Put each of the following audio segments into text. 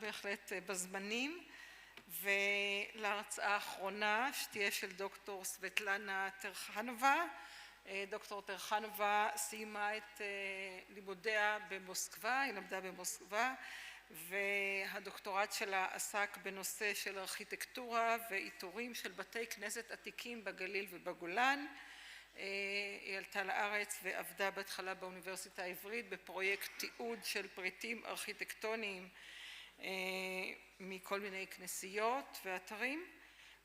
בהחלט בזמנים, ולהרצאה האחרונה שתהיה של דוקטור סבטלנה טרחנובה. דוקטור טרחנובה סיימה את לימודיה במוסקבה, היא למדה במוסקבה, והדוקטורט שלה עסק בנושא של ארכיטקטורה ואיתורים של בתי כנסת עתיקים בגליל ובגולן. היא עלתה לארץ ועבדה בהתחלה באוניברסיטה העברית בפרויקט תיעוד של פריטים ארכיטקטוניים מכל מיני כנסיות ואתרים,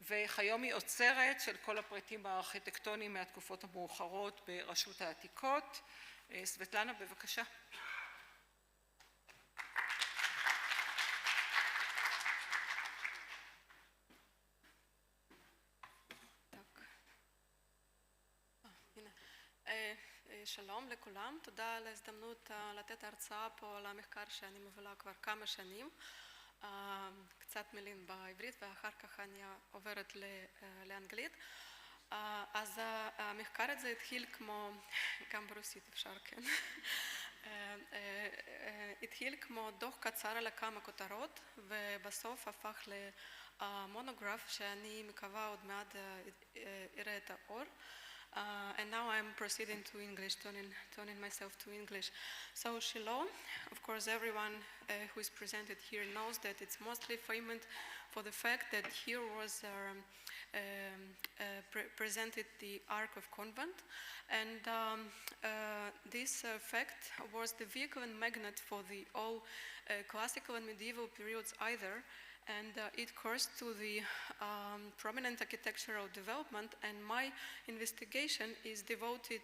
וכיום היא אוצרת של כל הפריטים הארכיטקטוניים מהתקופות המאוחרות ברשות העתיקות. סבטלנה, בבקשה. שלום לכולם, תודה על ההזדמנות לתת הרצאה פה על המחקר שאני מובילה כבר כמה שנים. קצת מילים בעברית ואחר כך אני עוברת לאנגלית. אז המחקר הזה התחיל כמו, גם ברוסית אפשר, כן? התחיל כמו דוח קצר על כמה כותרות, ובסוף הפך למונוגרף שאני מקווה עוד מעט יראה את האור. And now I'm proceeding to English, turning myself to English. So Shiloh, of course everyone who is presented here knows that it's mostly famous for the fact that here was presented the Ark of Convent, and this fact was the vehicle and magnet for the all classical and medieval periods either. And it corresponds to the prominent architectural development, and my investigation is devoted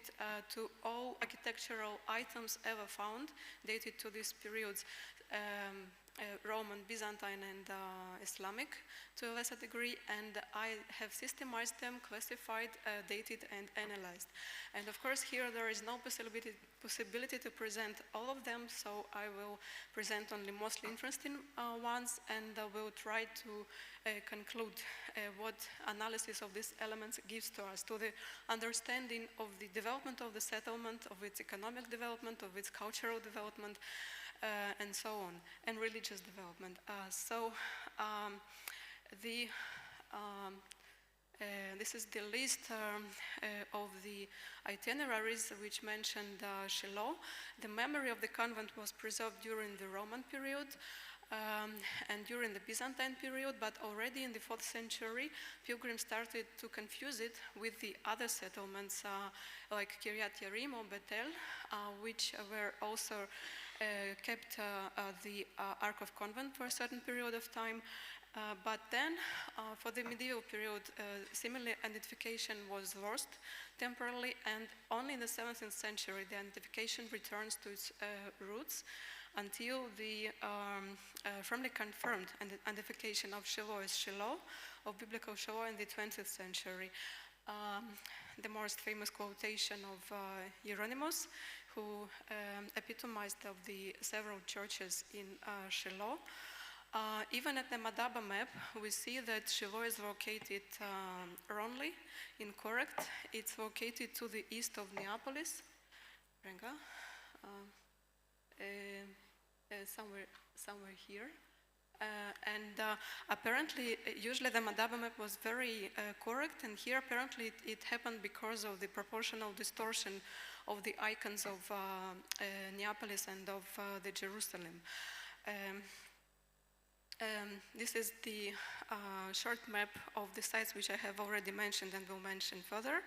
to all architectural items ever found dated to these periods, Roman, Byzantine, and Islamic to a lesser degree, and I have systemized them, classified, dated, and analyzed. And of course here there is no possibility to present all of them, so I will present only mostly interesting ones, and will try to conclude what analysis of these elements gives to us, to the understanding of the development of the settlement, of its economic development, of its cultural development, and so on, and religious development. This is the list of the itineraries which mentioned Shiloh. The memory of the convent was preserved during the Roman period and during the Byzantine period, but already in the 4th century, pilgrims started to confuse it with the other settlements like Kiryat Yerim or Betel, which were also kept the Ark of Convent for a certain period of time. But then, for the medieval period, similar identification was lost temporarily, and only in the 17th century the identification returns to its roots until the firmly confirmed identification of Shiloh as Shiloh, of biblical Shiloh in the 20th century. The most famous quotation of Hieronymus, who epitomized of the several churches in Shiloh. Even at the Madaba map, we see that Shiloh is located wrongly, incorrect. It's located to the east of Neapolis, somewhere here. Apparently, usually the Madaba map was very correct, and here apparently it happened because of the proportional distortion of the icons of Neapolis and of the Jerusalem. This is the short map of the sites which I have already mentioned and will mention further.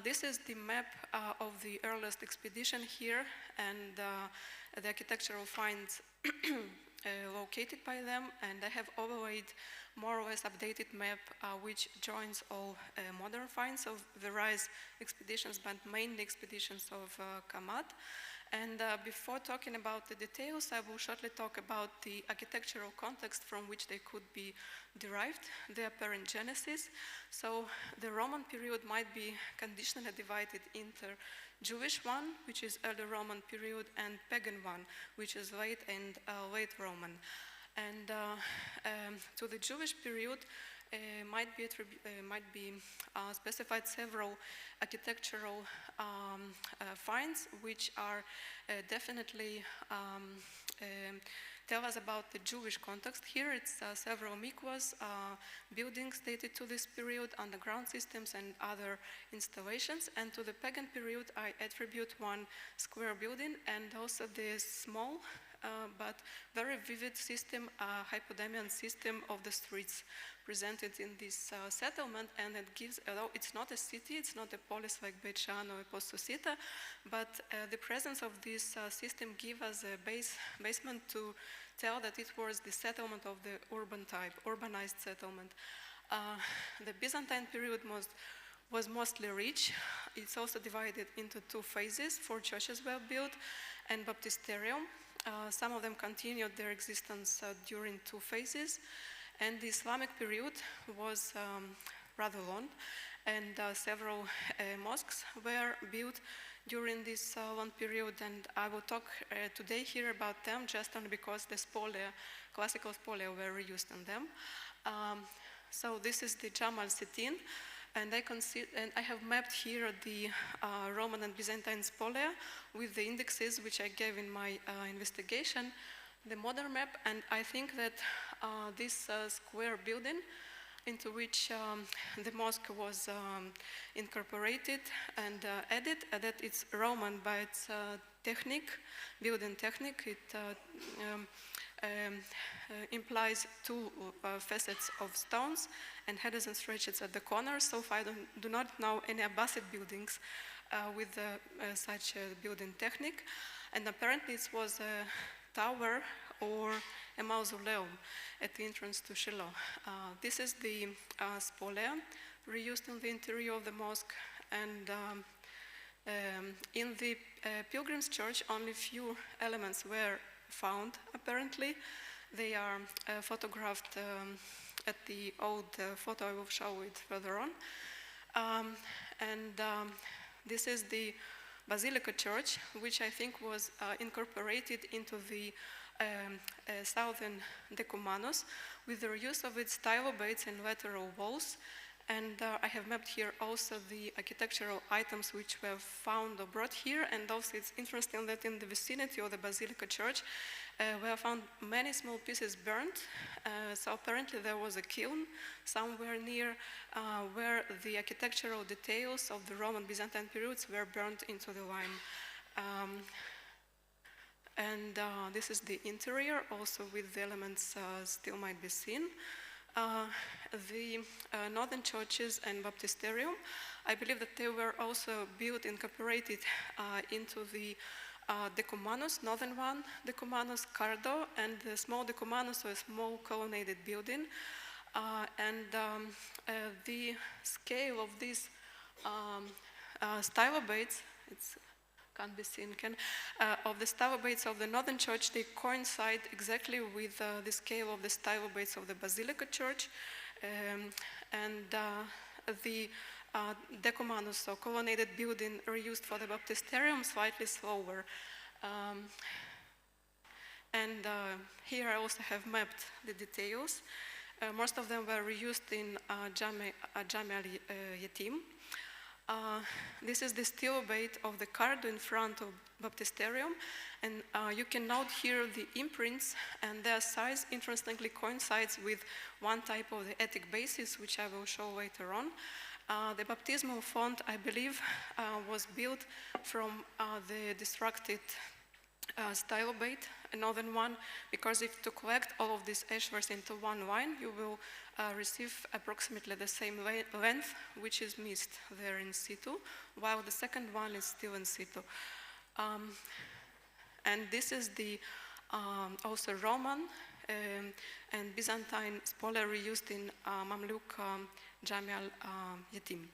This is the map of the earliest expedition here, and the architectural finds located by them, and I have overlaid more or less updated map which joins all modern finds of various expeditions, but mainly expeditions of Kamat. And before talking about the details, I will shortly talk about the architectural context from which they could be derived, the apparent genesis. So the Roman period might be conditionally divided into Jewish one, which is early Roman period, and pagan one, which is late and late Roman. And to the Jewish period might be specified several architectural finds which are definitely tell us about the Jewish context. Here it's several mikvahs, buildings dated to this period, underground systems and other installations. And to the pagan period, I attribute one square building and also the small but very vivid system, hypodamian system of the streets presented in this settlement. And it gives, although it's not a city, it's not a polis like Beit Shan or Postosita, but the presence of this system gives us a basement to tell that it was the settlement of the urban type, urbanized settlement. The Byzantine period was mostly rich. It's also divided into two phases. 4 churches were built and baptisterium. Some of them continued their existence during 2 phases. And the Islamic period was rather long, and several mosques were built during this long period. And I will talk today here about them just only because the spolia, classical spolia, were reused on them. So this is the Jam al-Sittin. And I have mapped here the Roman and Byzantine spolia with the indexes which I gave in my investigation, the modern map. And I think that this square building into which the mosque was incorporated and added, that it's Roman by its building technique. It implies 2 facets of stones and headers and stretches at the corners. So far I do not know any Abbasid buildings with such a building technique. And apparently it was a tower or a mausoleum at the entrance to Shiloh. This is the spolia reused in the interior of the mosque. And in the Pilgrims' Church, only few elements were found, apparently. They are photographed at the old photo. I will show it further on. This is the Basilica Church, which I think was incorporated into the southern decumanus with the use of its stylobates and lateral walls. And I have mapped here also the architectural items which were found or brought here. And also it's interesting that in the vicinity of the Basilica Church were found many small pieces burnt. So apparently there was a kiln somewhere near where the architectural details of the Roman Byzantine periods were burnt into the lime. This is the interior, also with the elements still might be seen. The northern churches and baptisterium, I believe that they were also built, incorporated into the decumanus, northern one, decumanus Cardo, and the small decumanus, so a small colonnaded building. The scale of these stylobates, can't be seen, of the stylobates of the northern church, they coincide exactly with the scale of the stylobates of the Basilica Church. The decumanus, so colonnaded building reused for the baptisterium, slightly slower. Here I also have mapped the details. Most of them were reused in Jami al-Yatim. This is the stilobate of the Cardo in front of baptisterium, and you can note here the imprints, and their size interestingly coincides with one type of the Attic basis, which I will show later on. The baptismal font, I believe, was built from the destructed stylobate, a northern one, because if to collect all of these ashwares into one line, you will receive approximately the same length, which is missed there in situ, while the second one is still in situ. And this is the also Roman and Byzantine spolia reused in Mamluk Jami al-Yatim.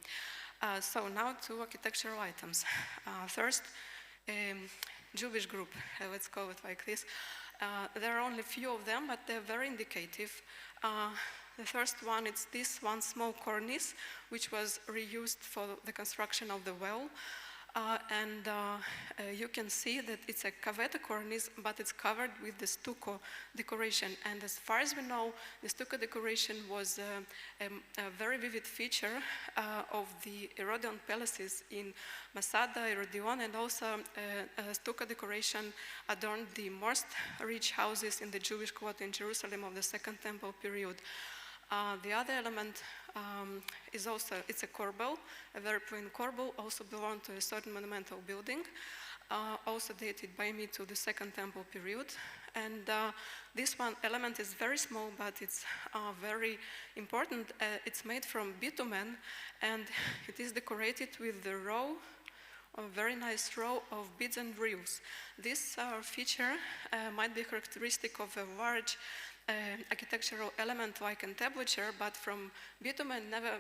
So now to architectural items. First, Jewish group, let's call it like this. There are only a few of them, but they're very indicative. The first one, it's this one small cornice, which was reused for the construction of the well. You can see that it's a caveta cornice, but it's covered with the stucco decoration. And as far as we know, the stucco decoration was a very vivid feature of the Herodian palaces in Masada, Herodion, and also stucco decoration adorned the most rich houses in the Jewish quarter in Jerusalem of the Second Temple period. The other element is also, it's a corbel, a very plain corbel, also belonged to a certain monumental building, also dated by me to the Second Temple period. And this one element is very small, but it's very important. It's made from bitumen, and it is decorated with the row, a very nice row of beads and reels. This feature might be characteristic of a large architectural element like entablature, but from bitumen never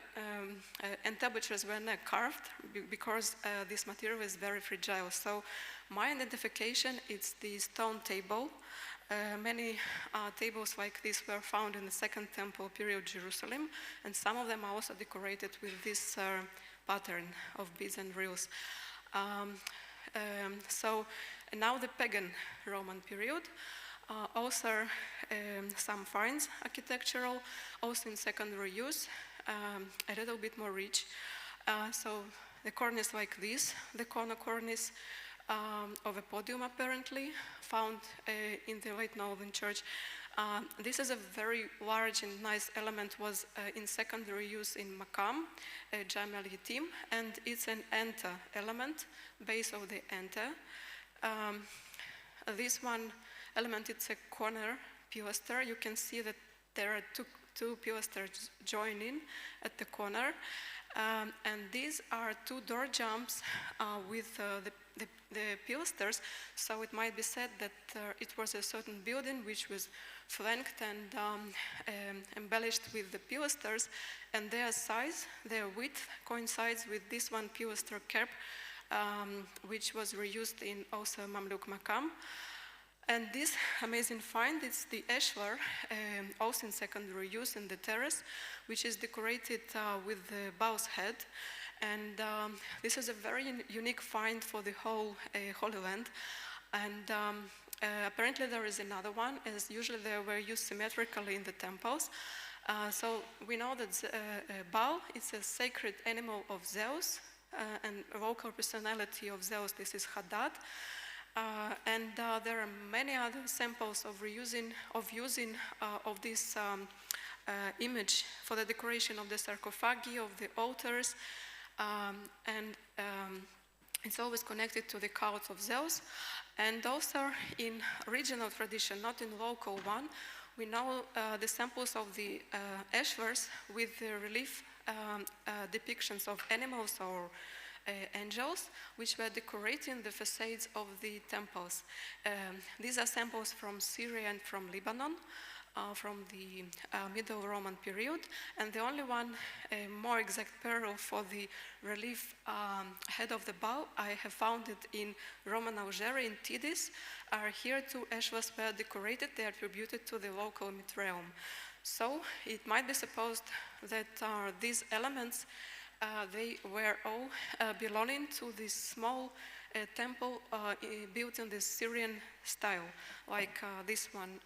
entablatures were not carved because this material is very fragile. So my identification is the stone table. Many tables like this were found in the Second Temple period Jerusalem, and some of them are also decorated with this pattern of beads and reels. So now the pagan Roman period. Also some finds architectural, also in secondary use, a little bit more rich. So the cornice like this, the corner cornice of a podium apparently, found in the late Northern Church. This is a very large and nice element, was in secondary use in Makam, Jamel Yitim, and it's an enter element, base of the enter. This one element, it's a corner pilaster. You can see that there are two pilasters joining at the corner. And these are two door jumps with the pilasters. So it might be said that it was a certain building which was flanked and embellished with the pilasters, and their size, their width coincides with this one pilaster cap, which was reused in also Mamluk Makam. And this amazing find is the ashlar, also in secondary use in the terrace, which is decorated with the bow's head. And this is a very unique find for the whole Holy Land. And apparently there is another one, as usually they were used symmetrically in the temples. So we know that bow is a sacred animal of Zeus, and a local personality of Zeus, this is Hadad. And there are many other samples of using of this image for the decoration of the sarcophagi, of the altars, and it's always connected to the cult of Zeus. And also in regional tradition, not in local one, we know the samples of the ashlars with the relief depictions of animals or angels, which were decorating the facades of the temples. These are samples from Syria and from Lebanon, from the Middle Roman period, and the only one more exact parallel for the relief head of the bow I have found it in Roman Algeria in Tidis. Here two ashlars were decorated, they are attributed to the local Mitreum. So it might be supposed that these elements they were all belonging to this small temple built in the Syrian style, like this one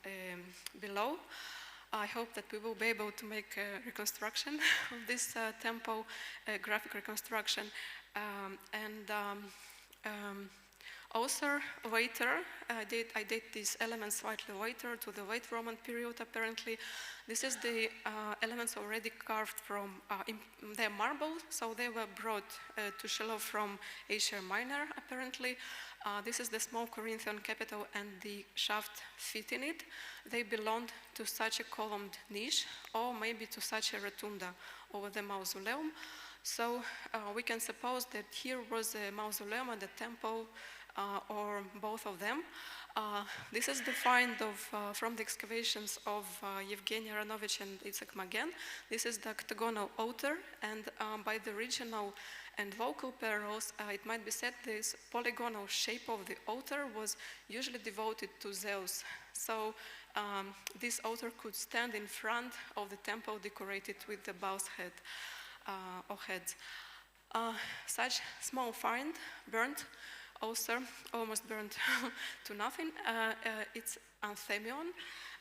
below. I hope that we will be able to make a reconstruction of this temple, graphic reconstruction. Also later, I date these elements slightly later to the late Roman period apparently. This is the elements already carved from, they're marble, so they were brought to Shiloh from Asia Minor apparently. This is the small Corinthian capital and the shaft fit in it. They belonged to such a columned niche or maybe to such a rotunda over the mausoleum. So we can suppose that here was a mausoleum and a temple, or both of them. This is the find of, from the excavations of Yevgeny Aronovich and Itzhak Magen. This is the octagonal altar, and by the regional and local parallels, it might be said this polygonal shape of the altar was usually devoted to Zeus. So this altar could stand in front of the temple decorated with the bow's head or heads. Such small find, burnt, also almost burnt to nothing. It's anthemion,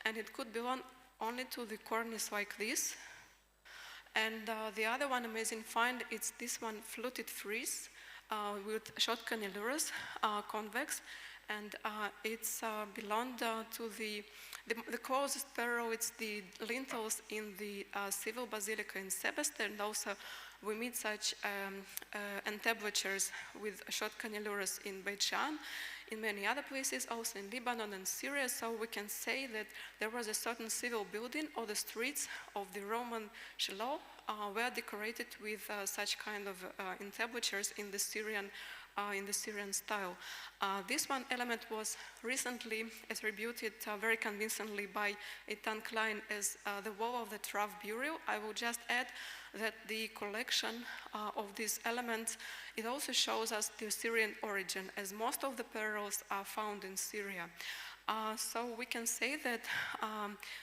and it could belong only to the cornice like this. And the other one amazing find, it's this one, fluted frieze with short cannelures, convex, and it's belonged to the closest parallel. It's the lintels in the civil basilica in Sebaste, and also we meet such entablatures with short cannelures in Beit Shean, in many other places, also in Lebanon and Syria. So we can say that there was a certain civil building, or the streets of the Roman Shiloh were decorated with such kind of entablatures in the Syrian style. This one element was recently attributed very convincingly by Eitan Klein as the wall of the Trav burial. I will just add that the collection of these elements, it also shows us the Syrian origin, as most of the parallels are found in Syria. So we can say that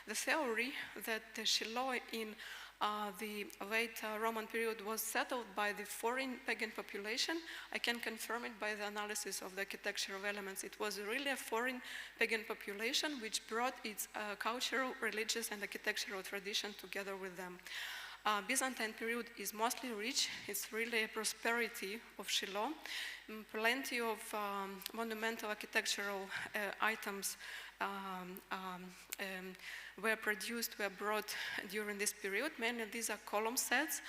the theory that the Shiloh in the late Roman period was settled by the foreign pagan population, I can confirm it by the analysis of the architectural elements. It was really a foreign pagan population which brought its cultural, religious, and architectural tradition together with them. Byzantine period is mostly rich. It's really a prosperity of Shiloh. Plenty of monumental architectural items were brought during this period. Mainly these are column sets.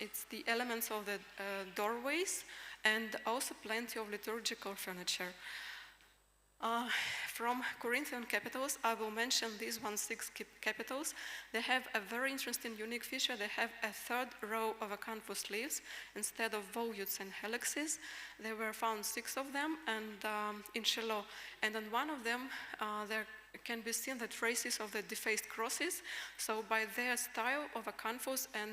It's the elements of the doorways, and also plenty of liturgical furniture. From Corinthian capitals, I will mention these 6 capitals. They have a very interesting, unique feature. They have a third row of acanthus leaves instead of volutes and helixes. There were found 6 of them, and in Shiloh. And on one of them, there can be seen the traces of the defaced crosses. So by their style of acanthus, and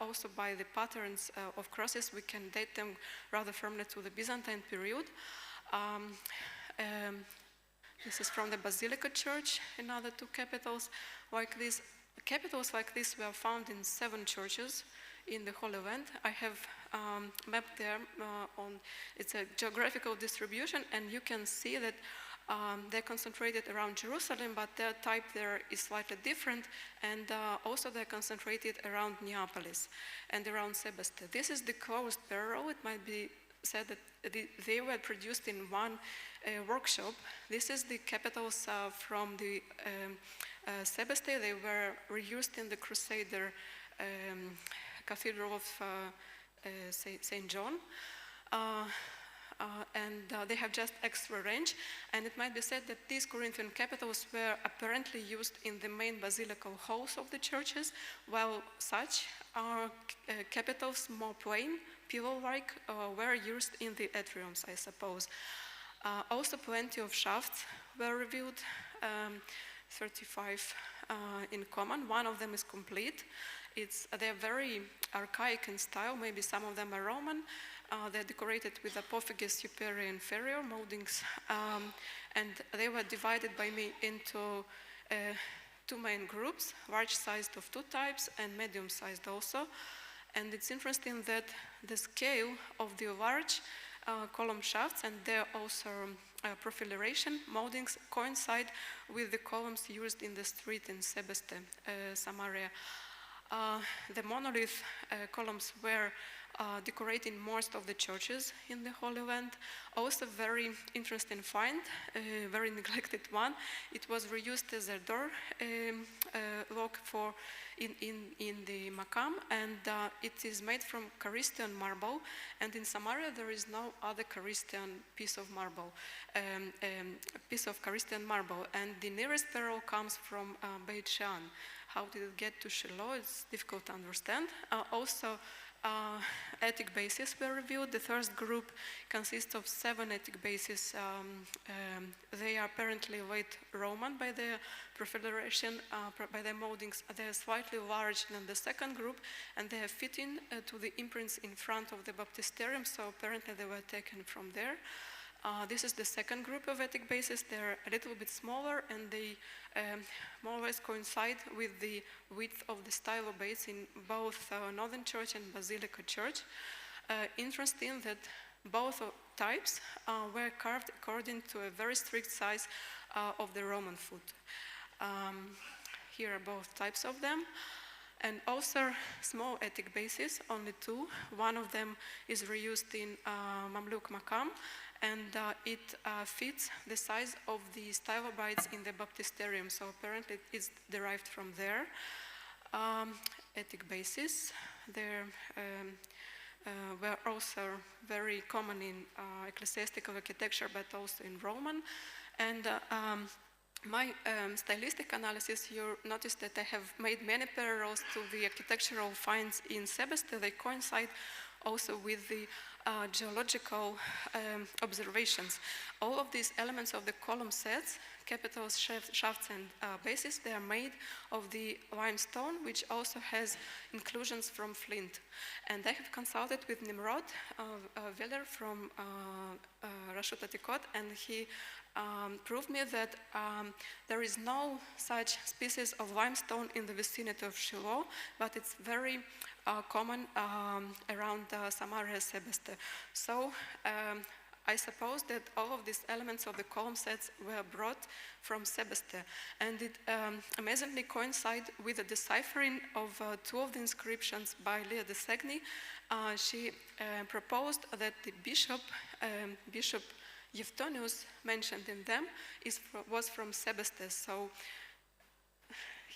also by the patterns of crosses, we can date them rather firmly to the Byzantine period. This is from the Basilica Church, another 2 capitals like this. Capitals like this were found in 7 churches in the Holy Land. I have mapped there it's a geographical distribution, and you can see that they're concentrated around Jerusalem, but their type there is slightly different, and also they're concentrated around Neapolis and around Sebaste. This is the closest parallel. It might be said that they were produced in one workshop. This is the capitals from the Sebaste. They were reused in the Crusader Cathedral of St. John. And they have just extra range, and it might be said that these Corinthian capitals were apparently used in the main basilical halls of the churches, while such capitals, more plain, pillow-like, were used in the atriums, I suppose. Also plenty of shafts were revealed, 35 in common. One of them is complete. They're very archaic in style. Maybe some of them are Roman. They're decorated with apophagus, superior, inferior moldings, and they were divided by me into 2 main groups, large-sized of 2 types and medium-sized also. And it's interesting that the scale of the large column shafts and their also profilation moldings coincide with the columns used in the street in Sebaste, Samaria. The monolith columns were decorating most of the churches in the Holy Land. Also very interesting find, very neglected one. It was reused as a door lock in the Makam, and it is made from Carystian marble, and in Samaria there is no other Carystian piece of marble, and the nearest parallel comes from Beit Shean. How did it get to Shiloh? It's difficult to understand. Also, attic bases were revealed. The first group consists of 7 attic bases. They are apparently late Roman by their profilation, by their moldings. They are slightly larger than the second group, and they are fitting to the imprints in front of the baptisterium, so apparently they were taken from there. This is the second group of attic bases. They're a little bit smaller, and they more or less coincide with the width of the style of base in both Northern Church and Basilica Church. Interesting that both types were carved according to a very strict size of the Roman foot. Here are both types of them. And also small attic bases, only two. One of them is reused in Mamluk Makam, and it fits the size of the stylobites in the baptisterium, so apparently it's derived from there. Attic bases, they were also very common in ecclesiastical architecture, but also in Roman. And my stylistic analysis, you notice that I have made many parallels to the architectural finds in Sebeste. They coincide also with the geological observations. All of these elements of the column sets, capitals, shafts, and bases, they are made of the limestone, which also has inclusions from flint. And I have consulted with Nimrod Veller from Rashut Atikot, and he proved me that there is no such species of limestone in the vicinity of Shiloh, but it's very common around Samaria, Sebeste. So I suppose that all of these elements of the column sets were brought from Sebeste, and it amazingly coincides with the deciphering of two of the inscriptions by Leah de Segni. She proposed that the Bishop Euphonius mentioned in them was from Sebeste, so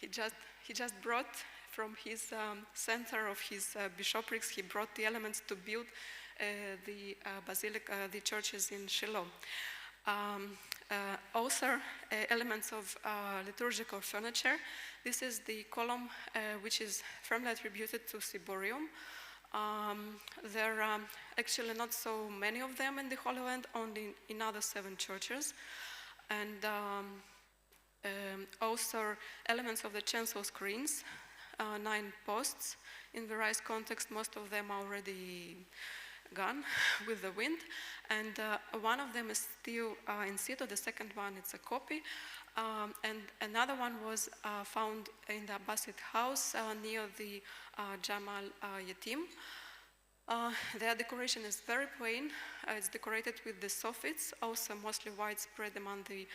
he just brought from his center of his bishoprics, he brought the elements to build the basilica, the churches in Shiloh. Also, elements of liturgical furniture. This is the column which is firmly attributed to Ciborium. There are actually not so many of them in the Holy Land, only in other 7 churches. And also elements of the chancel screens, 9 posts in various contexts, most of them already gone with the wind. And one of them is still in situ, the second one is a copy. And another one was found in the Abbasid house near the Jamal Yatim. Their decoration is very plain. It's decorated with the soffits, also mostly widespread among the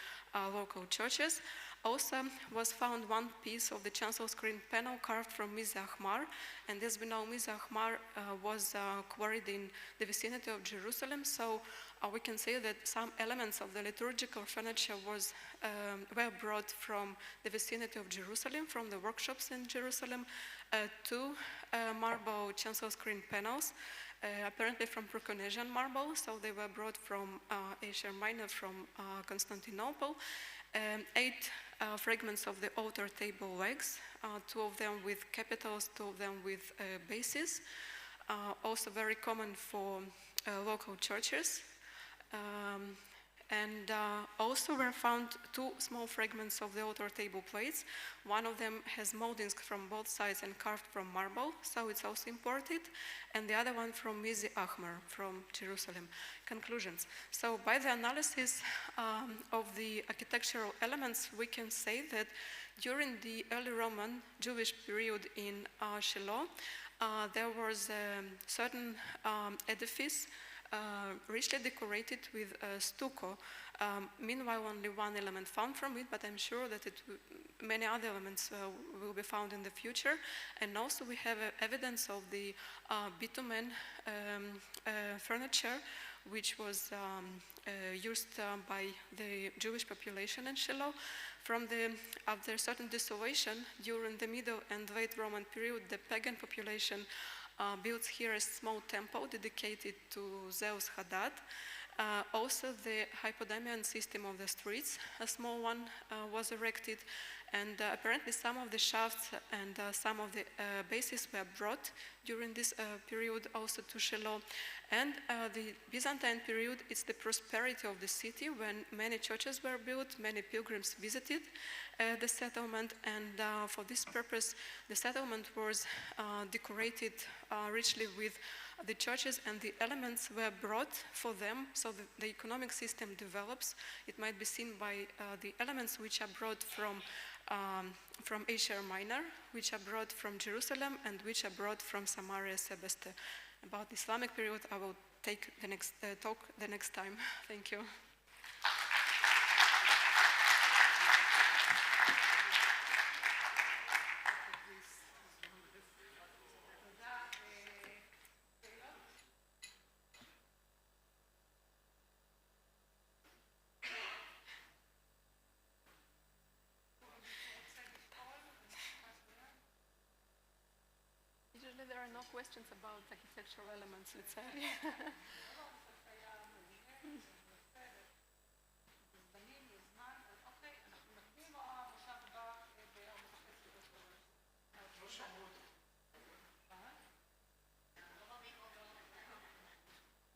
local churches. Also was found one piece of the chancel screen panel carved from Mize Ahmar, and as we know, Mize Ahmar was quarried in the vicinity of Jerusalem, so we can say that some elements of the liturgical furniture were brought from the vicinity of Jerusalem, from the workshops in Jerusalem, to marble chancel screen panels, apparently from Proconnesian marble, so they were brought from Asia Minor, from Constantinople. 8 fragments of the altar table legs, 2 of them with capitals, 2 of them with bases, also very common for local churches. And also were found 2 small fragments of the altar table plates. One of them has moldings from both sides and carved from marble, so it's also imported, and the other one from Mize Ahmar from Jerusalem. Conclusions. So by the analysis of the architectural elements, we can say that during the early Roman Jewish period in Shiloh, there was a certain edifice richly decorated with stucco. Meanwhile, only one element found from it, but I'm sure that many other elements will be found in the future. And also we have evidence of the bitumen furniture, which was used by the Jewish population in Shiloh. After certain desolation during the Middle and Late Roman period, the pagan population built here a small temple dedicated to Zeus Hadad. Also the hypodamian system of the streets, a small one was erected, and apparently some of the shafts and some of the bases were brought during this period also to Shiloh. And the Byzantine period is the prosperity of the city when many churches were built, many pilgrims visited the settlement, and for this purpose the settlement was decorated richly with the churches, and the elements were brought for them, so the economic system develops. It might be seen by the elements which are brought from Asia Minor, which are brought from Jerusalem, and which are brought from Samaria Sebeste. About the Islamic period, I will take the next talk the next time. Thank you. Usually there are no questions about architectural elements, let's say.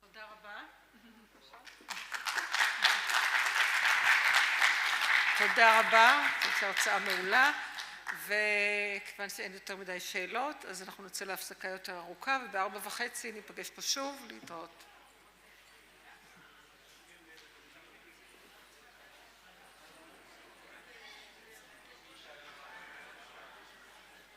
תודה רבה. תודה רבה, זו הרצאה מעולה. וכיוון שאין יותר מדי שאלות, אז אנחנו נצא להפסקה יותר ארוכה, וב4:30 ניפגש פה שוב להתראות.